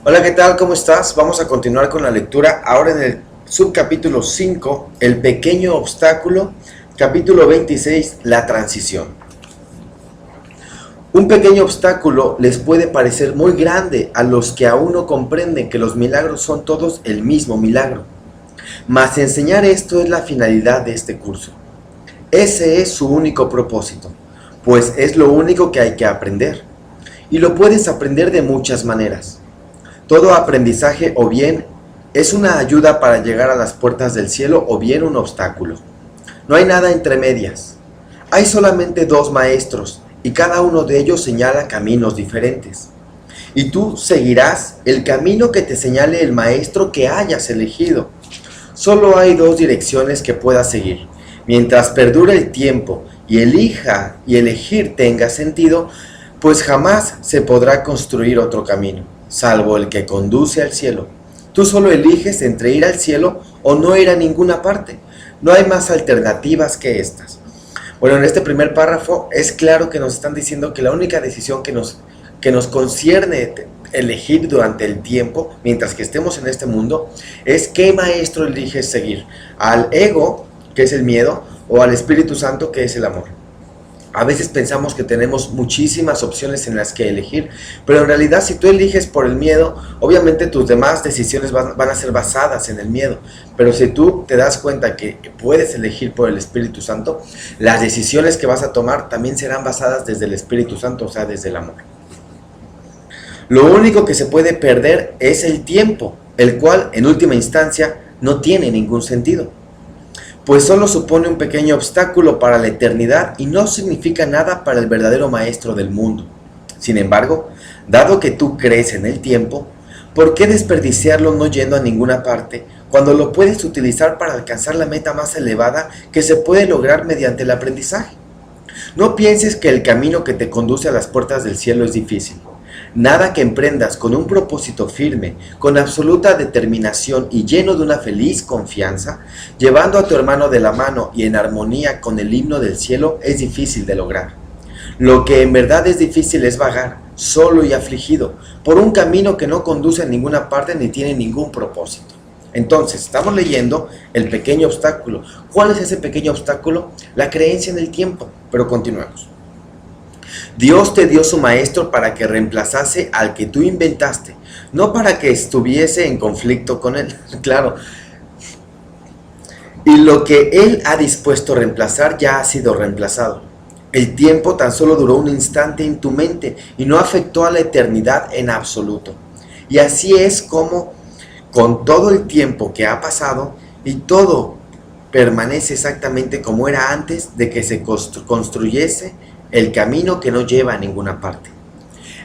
Hola, ¿qué tal? ¿Cómo estás? Vamos a continuar con la lectura. Ahora en el subcapítulo 5, el pequeño obstáculo, capítulo 26, la transición. Un pequeño obstáculo les puede parecer muy grande a los que aún no comprenden que los milagros son todos el mismo milagro. Mas enseñar esto es la finalidad de este curso. Ese es su único propósito, pues es lo único que hay que aprender. Y lo puedes aprender de muchas maneras. Todo aprendizaje o bien es una ayuda para llegar a las puertas del cielo o bien un obstáculo. No hay nada entre medias. Hay solamente dos maestros y cada uno de ellos señala caminos diferentes. Y tú seguirás el camino que te señale el maestro que hayas elegido. Solo hay dos direcciones que puedas seguir. Mientras perdure el tiempo y elegir tenga sentido, pues jamás se podrá construir otro camino, salvo el que conduce al cielo. Tú solo eliges entre ir al cielo o no ir a ninguna parte. No hay más alternativas que estas. Bueno, en este primer párrafo es claro que nos están diciendo que la única decisión que nos concierne elegir durante el tiempo, mientras que estemos en este mundo, es qué maestro eliges seguir. Al ego, que es el miedo, o al Espíritu Santo, que es el amor. A veces pensamos que tenemos muchísimas opciones en las que elegir, pero en realidad si tú eliges por el miedo, obviamente tus demás decisiones van a ser basadas en el miedo. Pero si tú te das cuenta que puedes elegir por el Espíritu Santo, las decisiones que vas a tomar también serán basadas desde el Espíritu Santo, o sea, desde el amor. Lo único que se puede perder es el tiempo, el cual en última instancia no tiene ningún sentido, pues solo supone un pequeño obstáculo para la eternidad y no significa nada para el verdadero maestro del mundo. Sin embargo, dado que tú crees en el tiempo, ¿por qué desperdiciarlo no yendo a ninguna parte cuando lo puedes utilizar para alcanzar la meta más elevada que se puede lograr mediante el aprendizaje? No pienses que el camino que te conduce a las puertas del cielo es difícil. Nada que emprendas con un propósito firme, con absoluta determinación y lleno de una feliz confianza, llevando a tu hermano de la mano y en armonía con el himno del cielo, es difícil de lograr. Lo que en verdad es difícil es vagar, solo y afligido, por un camino que no conduce a ninguna parte ni tiene ningún propósito. Entonces, estamos leyendo el pequeño obstáculo. ¿Cuál es ese pequeño obstáculo? La creencia en el tiempo. Pero continuemos. Dios te dio su maestro para que reemplazase al que tú inventaste, no para que estuviese en conflicto con él, claro. Y lo que él ha dispuesto a reemplazar ya ha sido reemplazado. El tiempo tan solo duró un instante en tu mente y no afectó a la eternidad en absoluto. Y así es como, con todo el tiempo que ha pasado y todo permanece exactamente como era antes de que se construyese el camino que no lleva a ninguna parte.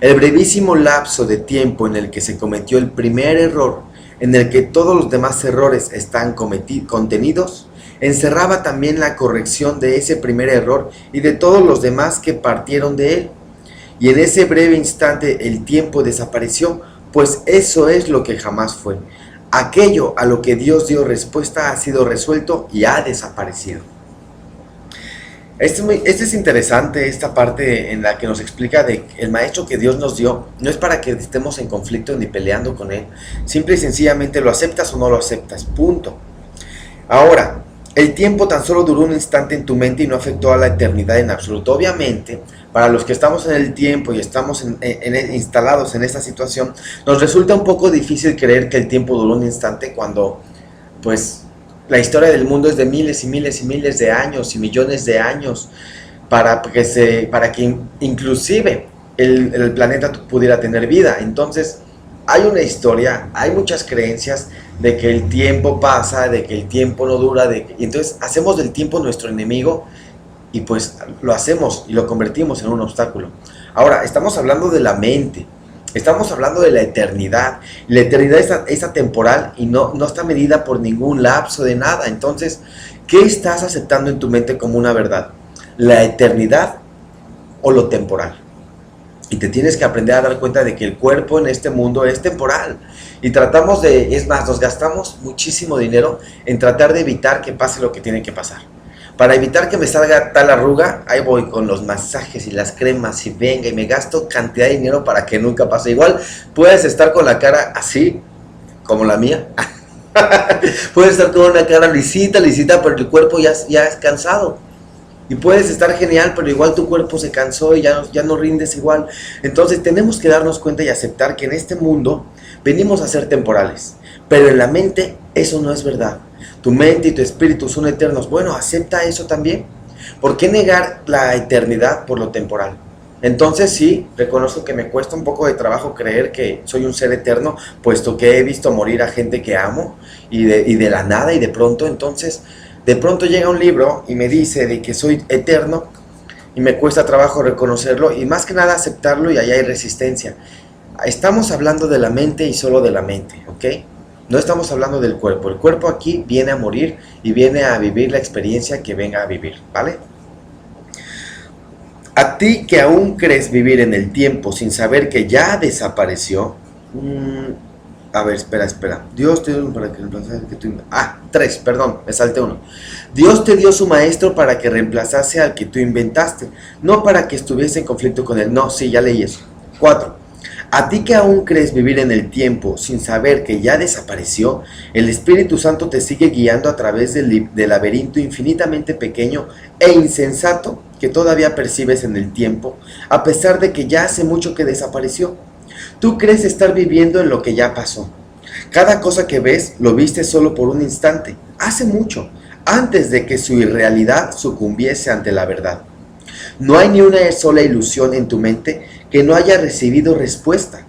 El brevísimo lapso de tiempo en el que se cometió el primer error, en el que todos los demás errores están contenidos, encerraba también la corrección de ese primer error y de todos los demás que partieron de él. Y en ese breve instante el tiempo desapareció, pues eso es lo que jamás fue. Aquello a lo que Dios dio respuesta ha sido resuelto y ha desaparecido. Este es interesante, esta parte en la que nos explica de que el maestro que Dios nos dio no es para que estemos en conflicto ni peleando con él. Simple y sencillamente lo aceptas o no lo aceptas, punto. Ahora, el tiempo tan solo duró un instante en tu mente y no afectó a la eternidad en absoluto. Obviamente, para los que estamos en el tiempo y estamos instalados en esta situación, nos resulta un poco difícil creer que el tiempo duró un instante cuando, pues, la historia del mundo es de miles y miles y miles de años y millones de años para que inclusive el planeta pudiera tener vida. Entonces, hay una historia, hay muchas creencias de que el tiempo pasa, de que el tiempo no dura, y entonces hacemos del tiempo nuestro enemigo y pues lo hacemos y lo convertimos en un obstáculo. Ahora, estamos hablando de la mente. Estamos hablando de la eternidad. La eternidad es atemporal y no está medida por ningún lapso de nada. Entonces, ¿qué estás aceptando en tu mente como una verdad? ¿La eternidad o lo temporal? Y te tienes que aprender a dar cuenta de que el cuerpo en este mundo es temporal. Y es más, nos gastamos muchísimo dinero en tratar de evitar que pase lo que tiene que pasar. Para evitar que me salga tal arruga, ahí voy con los masajes y las cremas y venga y me gasto cantidad de dinero para que nunca pase. Igual puedes estar con la cara así, como la mía. Puedes estar con una cara lisita, pero el cuerpo ya es cansado. Y puedes estar genial, pero igual tu cuerpo se cansó y ya no rindes igual. Entonces tenemos que darnos cuenta y aceptar que en este mundo venimos a ser temporales. Pero en la mente eso no es verdad. Tu mente y tu espíritu son eternos. Bueno, acepta eso también. ¿Por qué negar la eternidad por lo temporal? Entonces sí, reconozco que me cuesta un poco de trabajo creer que soy un ser eterno, puesto que he visto morir a gente que amo y de la nada y de pronto. Entonces, de pronto llega un libro y me dice de que soy eterno y me cuesta trabajo reconocerlo y más que nada aceptarlo, y allá hay resistencia. Estamos hablando de la mente y solo de la mente, ¿ok? No estamos hablando del cuerpo. El cuerpo aquí viene a morir y viene a vivir la experiencia que venga a vivir, ¿vale? A ti que aún crees vivir en el tiempo sin saber que ya desapareció. A ver, espera. Dios te dio para que reemplazase que tú... 3, perdón, me salté uno. Dios te dio su maestro para que reemplazase al que tú inventaste, no para que estuviese en conflicto con él. No, sí, ya leí eso. 4. A ti que aún crees vivir en el tiempo sin saber que ya desapareció, el Espíritu Santo te sigue guiando a través del laberinto infinitamente pequeño e insensato que todavía percibes en el tiempo, a pesar de que ya hace mucho que desapareció. Tú crees estar viviendo en lo que ya pasó. Cada cosa que ves lo viste solo por un instante, hace mucho, antes de que su irrealidad sucumbiese ante la verdad. No hay ni una sola ilusión en tu mente que no haya recibido respuesta.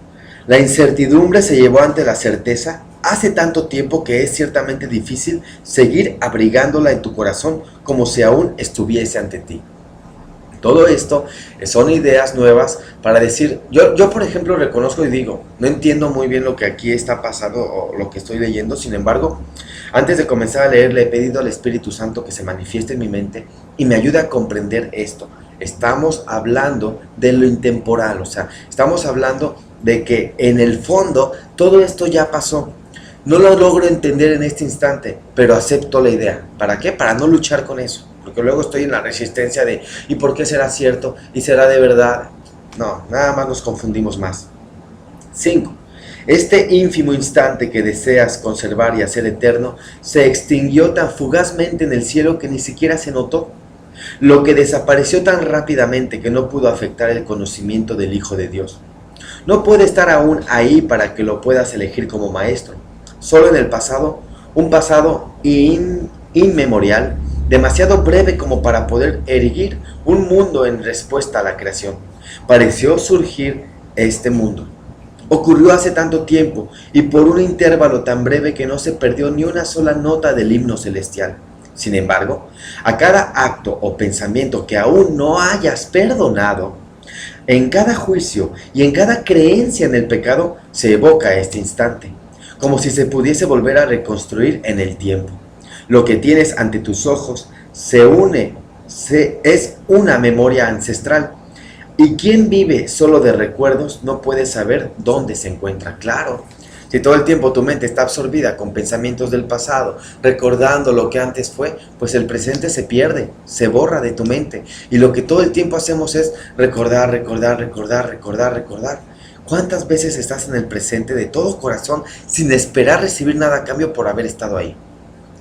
La incertidumbre se llevó ante la certeza hace tanto tiempo que es ciertamente difícil seguir abrigándola en tu corazón como si aún estuviese ante ti. Todo esto son ideas nuevas para decir, yo por ejemplo reconozco y digo, no entiendo muy bien lo que aquí está pasando o lo que estoy leyendo. Sin embargo, antes de comenzar a leer le he pedido al Espíritu Santo que se manifieste en mi mente y me ayude a comprender esto. Estamos hablando de lo intemporal, o sea, estamos hablando de que en el fondo todo esto ya pasó. No lo logro entender en este instante, pero acepto la idea. ¿Para qué? Para no luchar con eso. Porque luego estoy en la resistencia de ¿y por qué será cierto? ¿Y será de verdad? No, nada más nos confundimos más. 5. Este ínfimo instante que deseas conservar y hacer eterno se extinguió tan fugazmente en el cielo que ni siquiera se notó. Lo que desapareció tan rápidamente que no pudo afectar el conocimiento del Hijo de Dios. No puede estar aún ahí para que lo puedas elegir como maestro. Solo en el pasado, un pasado inmemorial, demasiado breve como para poder erigir un mundo en respuesta a la creación. Pareció surgir este mundo. Ocurrió hace tanto tiempo y por un intervalo tan breve que no se perdió ni una sola nota del himno celestial. Sin embargo, a cada acto o pensamiento que aún no hayas perdonado, en cada juicio y en cada creencia en el pecado, se evoca este instante, como si se pudiese volver a reconstruir en el tiempo. Lo que tienes ante tus ojos es una memoria ancestral. Y quien vive solo de recuerdos no puede saber dónde se encuentra. Claro, si todo el tiempo tu mente está absorbida con pensamientos del pasado, recordando lo que antes fue, pues el presente se pierde, se borra de tu mente. Y lo que todo el tiempo hacemos es recordar. ¿Cuántas veces estás en el presente de todo corazón sin esperar recibir nada a cambio por haber estado ahí?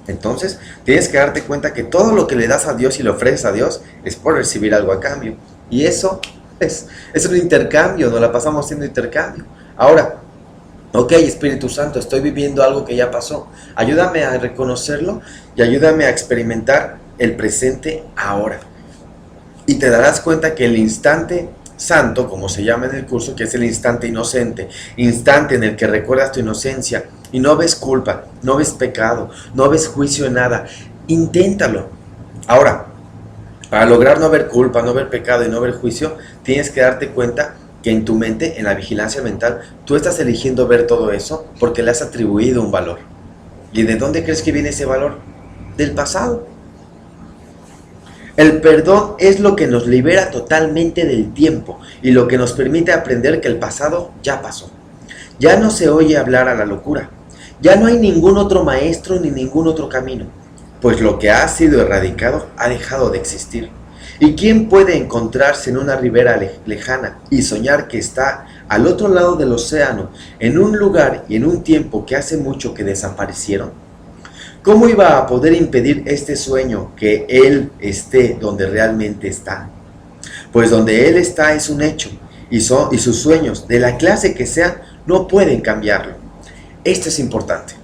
Entonces, tienes que darte cuenta que todo lo que le das a Dios y le ofreces a Dios es por recibir algo a cambio. Y eso es un intercambio, nos la pasamos haciendo intercambio. Ahora, ok, Espíritu Santo, estoy viviendo algo que ya pasó. Ayúdame a reconocerlo y ayúdame a experimentar el presente ahora. Y te darás cuenta que el instante santo, como se llama en el curso, que es el instante inocente, instante en el que recuerdas tu inocencia y no ves culpa, no ves pecado, no ves juicio en nada. Inténtalo. Ahora, para lograr no ver culpa, no ver pecado y no ver juicio, tienes que darte cuenta que en tu mente, en la vigilancia mental, tú estás eligiendo ver todo eso porque le has atribuido un valor. ¿Y de dónde crees que viene ese valor? Del pasado. El perdón es lo que nos libera totalmente del tiempo y lo que nos permite aprender que el pasado ya pasó. Ya no se oye hablar a la locura. Ya no hay ningún otro maestro ni ningún otro camino. pues lo que ha sido erradicado ha dejado de existir. ¿Y quién puede encontrarse en una ribera lejana y soñar que está al otro lado del océano, en un lugar y en un tiempo que hace mucho que desaparecieron? ¿Cómo iba a poder impedir este sueño que él esté donde realmente está? Pues donde él está es un hecho, y sus sueños, de la clase que sean, no pueden cambiarlo. Esto es importante.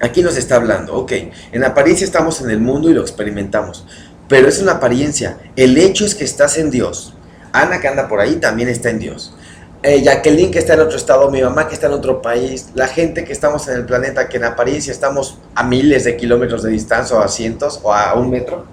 Aquí nos está hablando, ok, en apariencia estamos en el mundo y lo experimentamos, pero es una apariencia. El hecho es que estás en Dios. Ana, que anda por ahí, también está en Dios. Jacqueline, que está en otro estado, mi mamá, que está en otro país, la gente que estamos en el planeta, que en apariencia estamos a miles de kilómetros de distancia, o a cientos, o a 1 metro,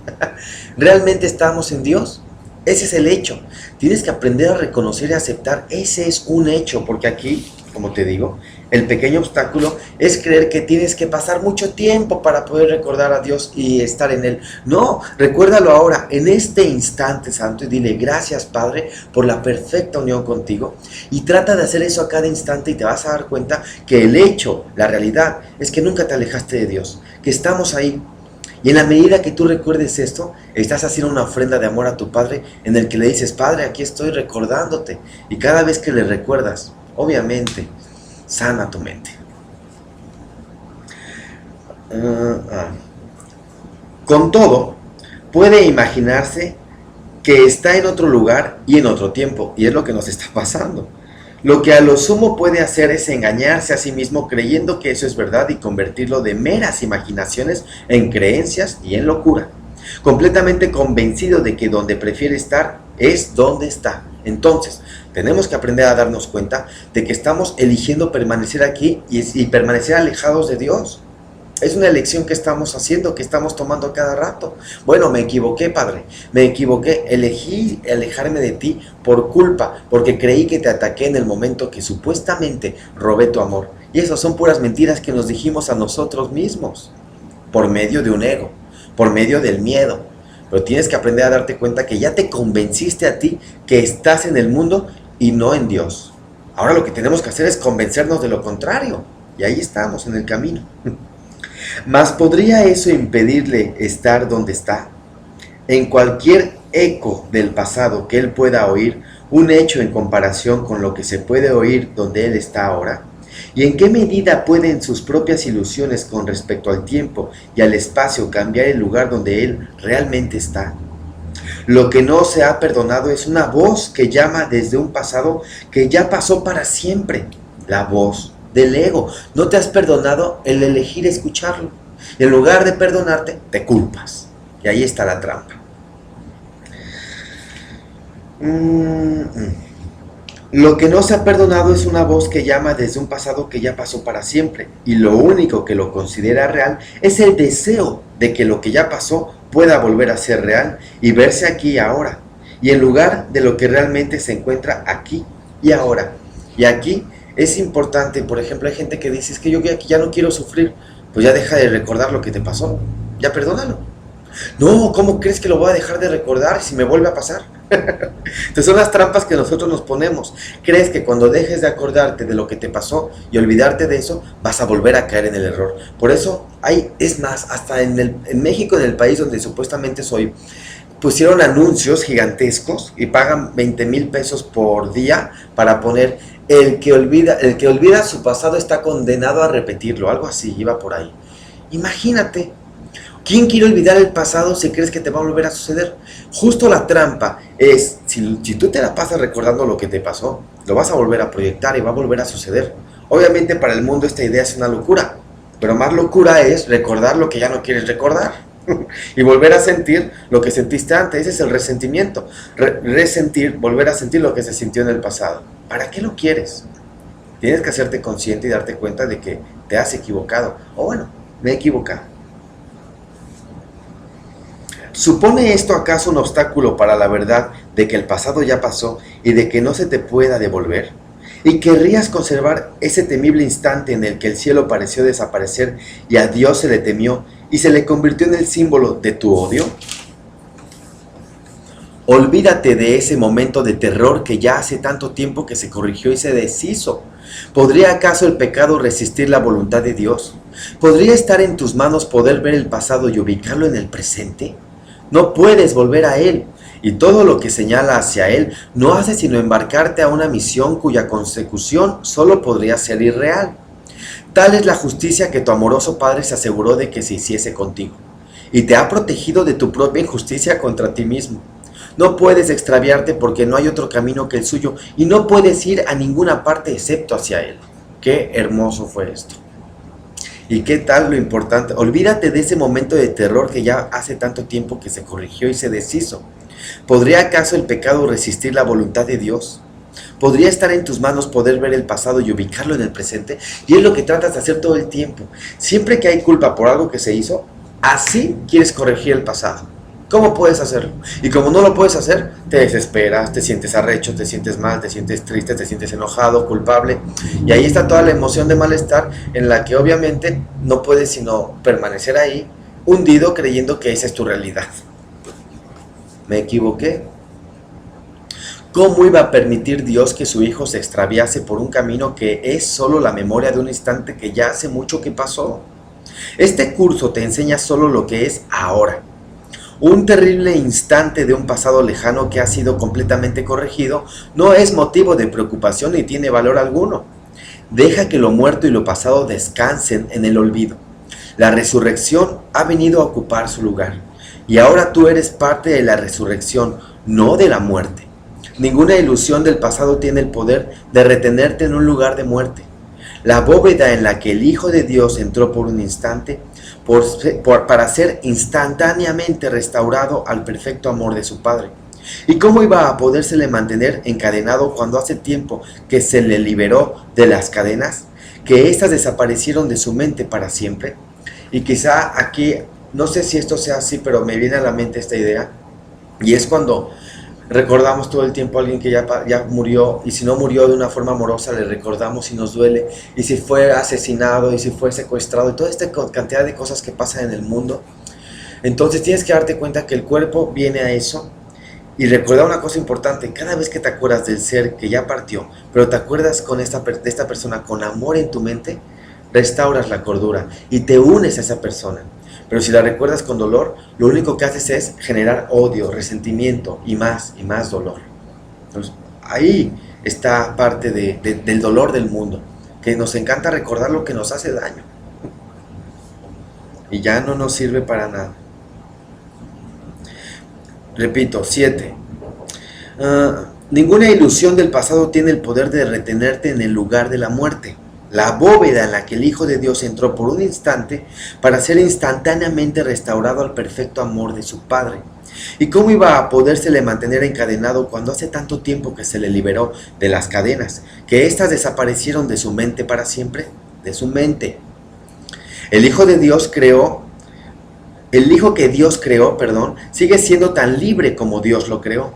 ¿realmente estamos en Dios? Ese es el hecho. Tienes que aprender a reconocer y aceptar. Ese es un hecho, porque aquí, como te digo, el pequeño obstáculo es creer que tienes que pasar mucho tiempo para poder recordar a Dios y estar en Él. No, recuérdalo ahora, en este instante santo, y dile: gracias, Padre, por la perfecta unión contigo. Y trata de hacer eso a cada instante, y te vas a dar cuenta que el hecho, la realidad, es que nunca te alejaste de Dios, que estamos ahí. Y en la medida que tú recuerdes esto, estás haciendo una ofrenda de amor a tu Padre, en el que le dices: Padre, aquí estoy recordándote. Y cada vez que le recuerdas, obviamente, sana tu mente. Con todo, puede imaginarse que está en otro lugar y en otro tiempo, y es lo que nos está pasando. Lo que a lo sumo puede hacer es engañarse a sí mismo creyendo que eso es verdad y convertirlo de meras imaginaciones en creencias y en locura, completamente convencido de que donde prefiere estar es donde está. Entonces, tenemos que aprender a darnos cuenta de que estamos eligiendo permanecer aquí y permanecer alejados de Dios. Es una elección que estamos haciendo, que estamos tomando cada rato. Bueno, me equivoqué, Padre, me equivoqué, elegí alejarme de ti por culpa, porque creí que te ataqué en el momento que supuestamente robé tu amor. Y esas son puras mentiras que nos dijimos a nosotros mismos, por medio de un ego, por medio del miedo. Pero tienes que aprender a darte cuenta que ya te convenciste a ti que estás en el mundo y no en Dios. Ahora lo que tenemos que hacer es convencernos de lo contrario, y ahí estamos en el camino. Mas ¿podría eso impedirle estar donde está? En cualquier eco del pasado que él pueda oír, un hecho en comparación con lo que se puede oír donde él está ahora. ¿Y en qué medida pueden sus propias ilusiones con respecto al tiempo y al espacio cambiar el lugar donde él realmente está? Lo que no se ha perdonado es una voz que llama desde un pasado que ya pasó para siempre. La voz del ego. No te has perdonado el elegir escucharlo. Y en lugar de perdonarte, te culpas. Y ahí está la trampa. Lo que no se ha perdonado es una voz que llama desde un pasado que ya pasó para siempre. Y lo único que lo considera real es el deseo de que lo que ya pasó pueda volver a ser real y verse aquí y ahora. Y en lugar de lo que realmente se encuentra aquí y ahora. Y aquí es importante, por ejemplo, hay gente que dice: es que yo aquí ya no quiero sufrir. Pues ya deja de recordar lo que te pasó, ya perdónalo. No, ¿cómo crees que lo voy a dejar de recordar si me vuelve a pasar? Entonces son las trampas que nosotros nos ponemos. Crees que cuando dejes de acordarte de lo que te pasó y olvidarte de eso, vas a volver a caer en el error. Por eso es más, hasta en México, en el país donde supuestamente soy, pusieron anuncios gigantescos y pagan 20,000 pesos por día para poner: el que olvida su pasado está condenado a repetirlo. Algo así, iba por ahí. Imagínate, ¿quién quiere olvidar el pasado si crees que te va a volver a suceder? Justo la trampa es, si tú te la pasas recordando lo que te pasó, lo vas a volver a proyectar y va a volver a suceder. Obviamente para el mundo esta idea es una locura, pero más locura es recordar lo que ya no quieres recordar. Y volver a sentir lo que sentiste antes. Ese es el resentimiento. Resentir, volver a sentir lo que se sintió en el pasado. ¿Para qué lo quieres? Tienes que hacerte consciente y darte cuenta de que te has equivocado. O bueno, me he equivocado. ¿Supone esto acaso un obstáculo para la verdad de que el pasado ya pasó y de que no se te pueda devolver? ¿Y querrías conservar ese temible instante en el que el cielo pareció desaparecer y a Dios se le temió y se le convirtió en el símbolo de tu odio? Olvídate de ese momento de terror que ya hace tanto tiempo que se corrigió y se deshizo. ¿Podría acaso el pecado resistir la voluntad de Dios? ¿Podría estar en tus manos poder ver el pasado y ubicarlo en el presente? No puedes volver a él, y todo lo que señala hacia él no hace sino embarcarte a una misión cuya consecución solo podría ser irreal. Tal es la justicia que tu amoroso Padre se aseguró de que se hiciese contigo, y te ha protegido de tu propia injusticia contra ti mismo. No puedes extraviarte porque no hay otro camino que el suyo, y no puedes ir a ninguna parte excepto hacia él. Qué hermoso fue esto. ¿Y qué tal lo importante? Olvídate de ese momento de terror que ya hace tanto tiempo que se corrigió y se deshizo. ¿Podría acaso el pecado resistir la voluntad de Dios? ¿Podría estar en tus manos poder ver el pasado y ubicarlo en el presente? Y es lo que tratas de hacer todo el tiempo. Siempre que hay culpa por algo que se hizo, así quieres corregir el pasado. ¿Cómo puedes hacerlo? Y como no lo puedes hacer, te desesperas, te sientes arrecho, te sientes mal, te sientes triste, te sientes enojado, culpable. Y ahí está toda la emoción de malestar en la que obviamente no puedes sino permanecer ahí, hundido creyendo que esa es tu realidad. ¿Me equivoqué? ¿Cómo iba a permitir Dios que su hijo se extraviase por un camino que es solo la memoria de un instante que ya hace mucho que pasó? Este curso te enseña solo lo que es ahora. Un terrible instante de un pasado lejano que ha sido completamente corregido no es motivo de preocupación ni tiene valor alguno. Deja que lo muerto y lo pasado descansen en el olvido. La resurrección ha venido a ocupar su lugar, y ahora tú eres parte de la resurrección, no de la muerte. Ninguna ilusión del pasado tiene el poder de retenerte en un lugar de muerte. La bóveda en la que el Hijo de Dios entró por un instante, para ser instantáneamente restaurado al perfecto amor de su Padre. ¿Y cómo iba a podérsele mantener encadenado cuando hace tiempo que se le liberó de las cadenas, que éstas desaparecieron de su mente para siempre? Y quizá aquí, no sé si esto sea así, pero me viene a la mente esta idea, y es cuando recordamos todo el tiempo a alguien que ya murió, y si no murió de una forma amorosa, le recordamos y nos duele, y si fue asesinado, y si fue secuestrado, y toda esta cantidad de cosas que pasan en el mundo. Entonces tienes que darte cuenta que el cuerpo viene a eso, y recuerda una cosa importante: cada vez que te acuerdas del ser que ya partió, pero te acuerdas de esta persona con amor en tu mente, restauras la cordura, y te unes a esa persona. Pero si la recuerdas con dolor, lo único que haces es generar odio, resentimiento y más dolor. Entonces, ahí está parte del dolor del mundo, que nos encanta recordar lo que nos hace daño. Y ya no nos sirve para nada. Repito, 7. Ninguna ilusión del pasado tiene el poder de retenerte en el lugar de la muerte. La bóveda en la que el Hijo de Dios entró por un instante para ser instantáneamente restaurado al perfecto amor de su Padre. ¿Y cómo iba a podérsele mantener encadenado cuando hace tanto tiempo que se le liberó de las cadenas, que éstas desaparecieron de su mente para siempre? De su mente. El Hijo que Dios creó, sigue siendo tan libre como Dios lo creó.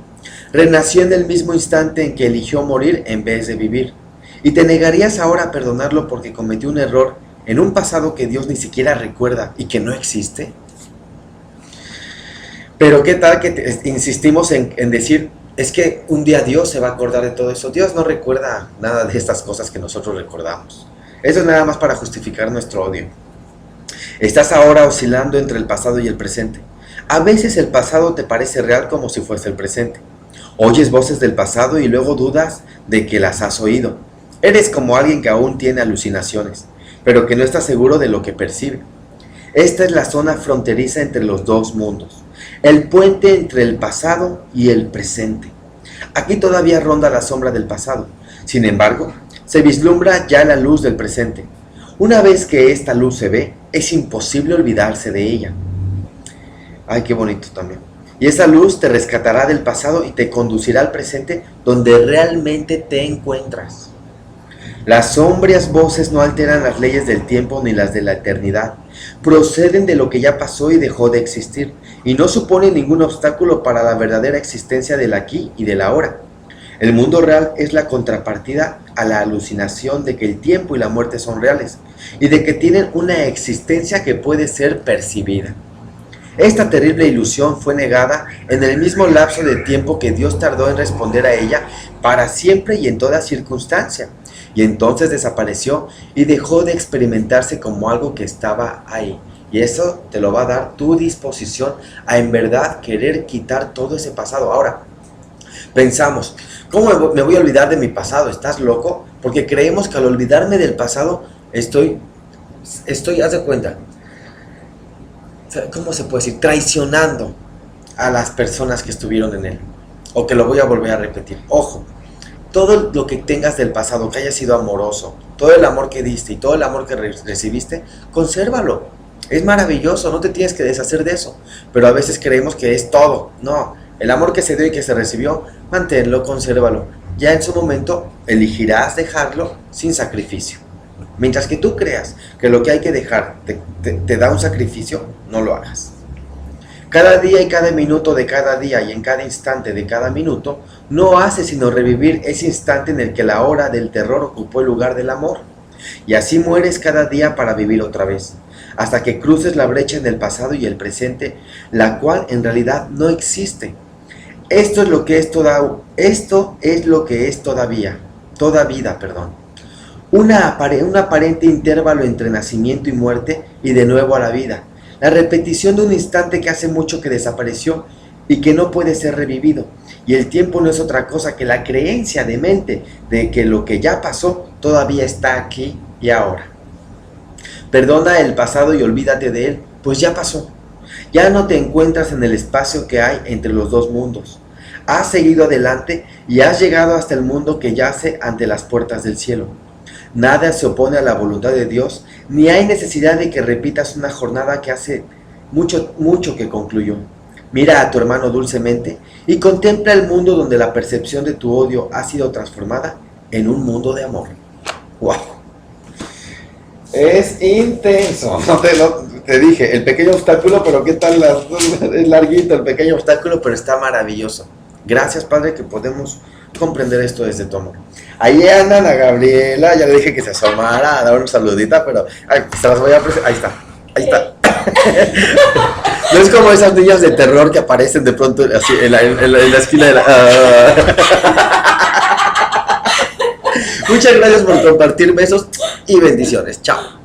Renació en el mismo instante en que eligió morir en vez de vivir. ¿Y te negarías ahora a perdonarlo porque cometió un error en un pasado que Dios ni siquiera recuerda y que no existe? Pero ¿qué tal que insistimos en decir, es que un día Dios se va a acordar de todo eso? Dios no recuerda nada de estas cosas que nosotros recordamos. Eso es nada más para justificar nuestro odio. Estás ahora oscilando entre el pasado y el presente. A veces el pasado te parece real como si fuese el presente. Oyes voces del pasado y luego dudas de que las has oído. Eres como alguien que aún tiene alucinaciones, pero que no está seguro de lo que percibe. Esta es la zona fronteriza entre los dos mundos, el puente entre el pasado y el presente. Aquí todavía ronda la sombra del pasado, sin embargo, se vislumbra ya la luz del presente. Una vez que esta luz se ve, es imposible olvidarse de ella. Ay, qué bonito también. Y esa luz te rescatará del pasado y te conducirá al presente donde realmente te encuentras. Las sombrías voces no alteran las leyes del tiempo ni las de la eternidad. Proceden de lo que ya pasó y dejó de existir, y no suponen ningún obstáculo para la verdadera existencia del aquí y del ahora. El mundo real es la contrapartida a la alucinación de que el tiempo y la muerte son reales, y de que tienen una existencia que puede ser percibida. Esta terrible ilusión fue negada en el mismo lapso de tiempo que Dios tardó en responder a ella para siempre y en toda circunstancia. y entonces desapareció y dejó de experimentarse como algo que estaba ahí. Y eso te lo va a dar tu disposición a en verdad querer quitar todo ese pasado. Ahora, pensamos, ¿cómo me voy a olvidar de mi pasado? ¿Estás loco? Porque creemos que al olvidarme del pasado estoy, haz de cuenta, ¿cómo se puede decir? Traicionando a las personas que estuvieron en él. O que lo voy a volver a repetir. Ojo, todo lo que tengas del pasado, que haya sido amoroso, todo el amor que diste y todo el amor que recibiste, consérvalo. Es maravilloso, no te tienes que deshacer de eso. Pero a veces creemos que es todo. No, el amor que se dio y que se recibió, manténlo, consérvalo. Ya en su momento elegirás dejarlo sin sacrificio. Mientras que tú creas que lo que hay que dejar te da un sacrificio, no lo hagas. Cada día y cada minuto de cada día y en cada instante de cada minuto no hace sino revivir ese instante en el que la hora del terror ocupó el lugar del amor. Y así mueres cada día para vivir otra vez, hasta que cruces la brecha en el pasado y el presente, la cual en realidad no existe. Esto es lo que es toda vida. Un aparente intervalo entre nacimiento y muerte y de nuevo a la vida. La repetición de un instante que hace mucho que desapareció y que no puede ser revivido. Y el tiempo no es otra cosa que la creencia de mente de que lo que ya pasó todavía está aquí y ahora. Perdona el pasado y olvídate de él, pues ya pasó. Ya no te encuentras en el espacio que hay entre los dos mundos. Has seguido adelante y has llegado hasta el mundo que yace ante las puertas del cielo. Nada se opone a la voluntad de Dios, ni hay necesidad de que repitas una jornada que hace mucho que concluyó. Mira a tu hermano dulcemente y contempla el mundo donde la percepción de tu odio ha sido transformada en un mundo de amor. ¡Wow! Es intenso. Te dije, el pequeño obstáculo, pero ¿qué tal? Es larguito el pequeño obstáculo, pero está maravilloso. Gracias, Padre, que podemos comprender esto desde tu amor. Ahí anda Ana Gabriela, ya le dije que se asomara a dar un saludita, pero se las voy a presentar. Ahí está. No es como esas niñas de terror que aparecen de pronto así en la esquina de la... Muchas gracias por compartir, besos y bendiciones. Chao.